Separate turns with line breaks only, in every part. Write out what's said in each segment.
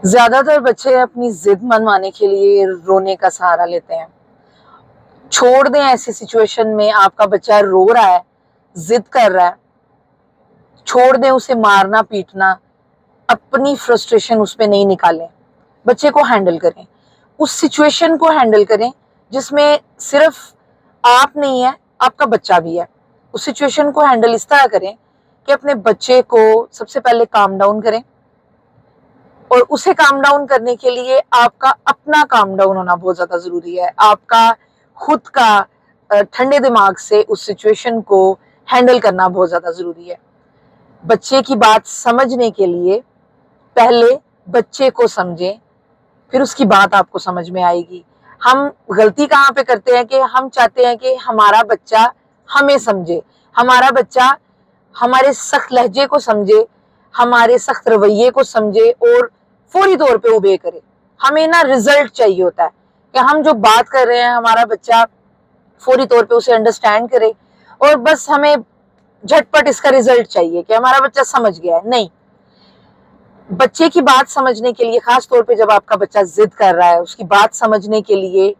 زیادہ تر بچے اپنی ضد منوانے کے لیے رونے کا سہارا لیتے ہیں. چھوڑ دیں ایسی سچویشن میں. آپ کا بچہ رو رہا ہے, ضد کر رہا ہے, چھوڑ دیں اسے مارنا پیٹنا. اپنی فرسٹریشن اس پہ نہیں نکالیں. بچے کو ہینڈل کریں, اس سچویشن کو ہینڈل کریں جس میں صرف آپ نہیں ہے, آپ کا بچہ بھی ہے. اس سچویشن کو ہینڈل اس طرح کریں کہ اپنے بچے کو سب سے پہلے کام ڈاؤن کریں, اور اسے کام ڈاؤن کرنے کے لیے آپ کا اپنا کام ڈاؤن ہونا بہت زیادہ ضروری ہے. آپ کا خود کا ٹھنڈے دماغ سے اس سچویشن کو ہینڈل کرنا بہت زیادہ ضروری ہے. بچے کی بات سمجھنے کے لیے پہلے بچے کو سمجھیں, پھر اس کی بات آپ کو سمجھ میں آئے گی. ہم غلطی کہاں پہ کرتے ہیں کہ ہم چاہتے ہیں کہ ہمارا بچہ ہمیں سمجھے, ہمارا بچہ ہمارے سخت لہجے کو سمجھے, ہمارے سخت رویے کو سمجھے اور فوری طور پہ اوبے کرے. ہمیں نا رزلٹ چاہیے ہوتا ہے کہ ہم جو بات کر رہے ہیں ہمارا بچہ فوری طور پہ اسے انڈرسٹینڈ کرے, اور بس ہمیں جھٹ پٹ اس کا رزلٹ چاہیے کہ ہمارا بچہ سمجھ گیا ہے. نہیں, بچے کی بات سمجھنے کے لیے, خاص طور پہ جب آپ کا بچہ ضد کر رہا ہے, اس کی بات سمجھنے کے لیے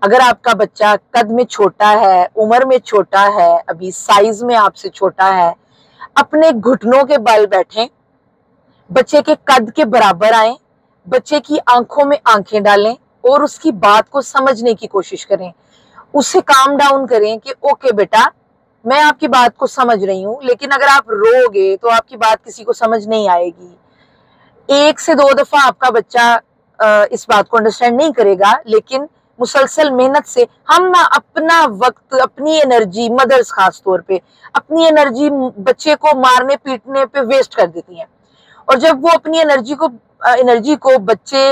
اگر آپ کا بچہ قد میں چھوٹا ہے, عمر میں چھوٹا ہے, ابھی سائز میں آپ سے چھوٹا ہے, اپنے گھٹنوں کے بل بیٹھیں, بچے کے قد کے برابر آئیں, بچے کی آنکھوں میں آنکھیں ڈالیں اور اس کی بات کو سمجھنے کی کوشش کریں. اسے کام ڈاؤن کریں کہ اوکے بیٹا, میں آپ کی بات کو سمجھ رہی ہوں, لیکن اگر آپ رو گے تو آپ کی بات کسی کو سمجھ نہیں آئے گی. 1 سے 2 دفعہ آپ کا بچہ اس بات کو انڈرسٹینڈ نہیں کرے گا, لیکن مسلسل محنت سے ہم نا اپنا وقت, اپنی انرجی, مدرس خاص طور پہ اپنی انرجی بچے کو مارنے پیٹنے پہ ویسٹ کر دیتی ہیں. اور جب وہ اپنی انرجی کو بچے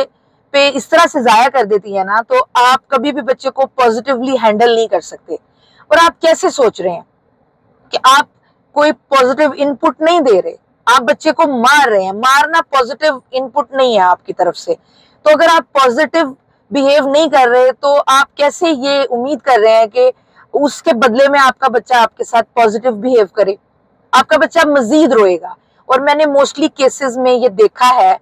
پہ اس طرح سے ضائع کر دیتی ہے نا, تو آپ کبھی بھی بچے کو پازیٹیولی ہینڈل نہیں کر سکتے. اور آپ کیسے سوچ رہے ہیں کہ آپ کوئی پازیٹیو ان پٹ نہیں دے رہے, آپ بچے کو مار رہے ہیں. مارنا پازیٹیو ان پٹ نہیں ہے آپ کی طرف سے. تو اگر آپ پازیٹیو بیہیو نہیں کر رہے تو آپ کیسے یہ امید کر رہے ہیں کہ اس کے بدلے میں آپ کا بچہ آپ کے ساتھ پازیٹیو بیہیو کرے؟ آپ کا بچہ مزید روئے گا. اور میں نے موسٹلی کیسز میں یہ دیکھا ہے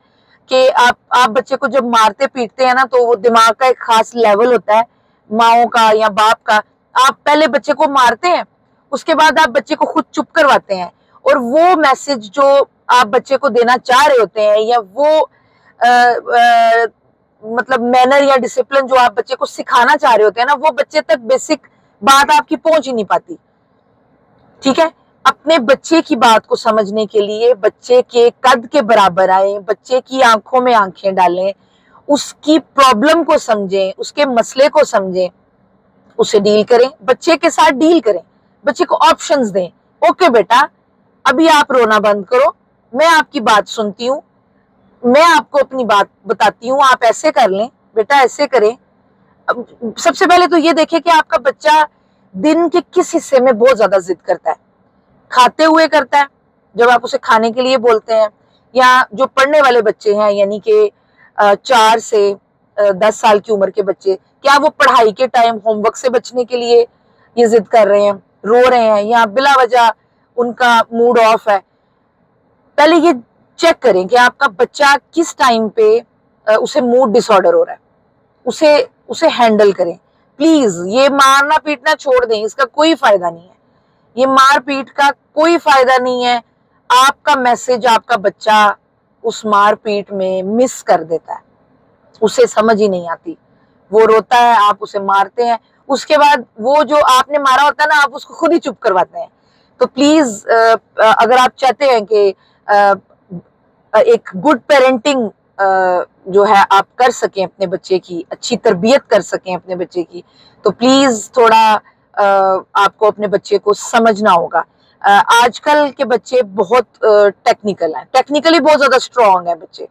کہ آپ بچے کو جب مارتے پیٹتے ہیں نا, تو وہ دماغ کا ایک خاص لیول ہوتا ہے, ماؤں کا یا باپ کا. آپ پہلے بچے کو مارتے ہیں, اس کے بعد آپ بچے کو خود چپ کرواتے ہیں, اور وہ میسج جو آپ بچے کو دینا چاہ رہے ہوتے ہیں, یا وہ مطلب مینر یا ڈسپلن جو آپ بچے کو سکھانا چاہ رہے ہوتے ہیں نا, وہ بچے تک بیسک بات آپ کی پہنچ ہی نہیں پاتی. ٹھیک ہے, اپنے بچے کی بات کو سمجھنے کے لیے بچے کے قد کے برابر آئیں, بچے کی آنکھوں میں آنکھیں ڈالیں, اس کی پرابلم کو سمجھیں, اس کے مسئلے کو سمجھیں, اسے ڈیل کریں, بچے کے ساتھ ڈیل کریں, بچے کو آپشنز دیں. اوکے بیٹا, ابھی آپ رونا بند کرو, میں آپ کی بات سنتی ہوں, میں آپ کو اپنی بات بتاتی ہوں, آپ ایسے کر لیں بیٹا, ایسے کریں. سب سے پہلے تو یہ دیکھیں کہ آپ کا بچہ دن کے کس حصے میں بہت زیادہ ضد کرتا ہے. کھاتے ہوئے کرتا ہے, جب آپ اسے کھانے کے لیے بولتے ہیں, یا جو پڑھنے والے بچے ہیں, یعنی کہ 4 سے 10 سال کی عمر کے بچے, کیا وہ پڑھائی کے ٹائم ہوم ورک سے بچنے کے لیے یہ ضد کر رہے ہیں, رو رہے ہیں, یا بلا وجہ ان کا موڈ آف ہے؟ پہلے یہ چیک کریں کہ آپ کا بچہ کس ٹائم پہ اسے موڈ ڈس آرڈر ہو رہا ہے, اسے ہینڈل کریں. پلیز یہ مارنا پیٹنا چھوڑ دیں, اس کا کوئی فائدہ نہیں ہے. یہ مار پیٹ کا کوئی فائدہ نہیں ہے. آپ کا میسج آپ کا بچہ اس مار پیٹ میں مس کر دیتا ہے, اسے سمجھ ہی نہیں آتی, وہ روتا ہے, آپ اسے مارتے ہیں, اس کے بعد وہ جو آپ نے مارا ہوتا ہے نا, آپ اس کو خود ہی چپ کرواتے ہیں. تو پلیز اگر آپ چاہتے ہیں کہ ایک گڈ پیرنٹنگ جو ہے آپ کر سکیں, اپنے بچے کی اچھی تربیت کر سکیں اپنے بچے کی, تو پلیز تھوڑا آپ کو اپنے بچے کو سمجھنا ہوگا. آج کل کے بچے بہت ٹیکنیکل ہیں, ٹیکنیکلی بہت زیادہ اسٹرانگ ہیں بچے.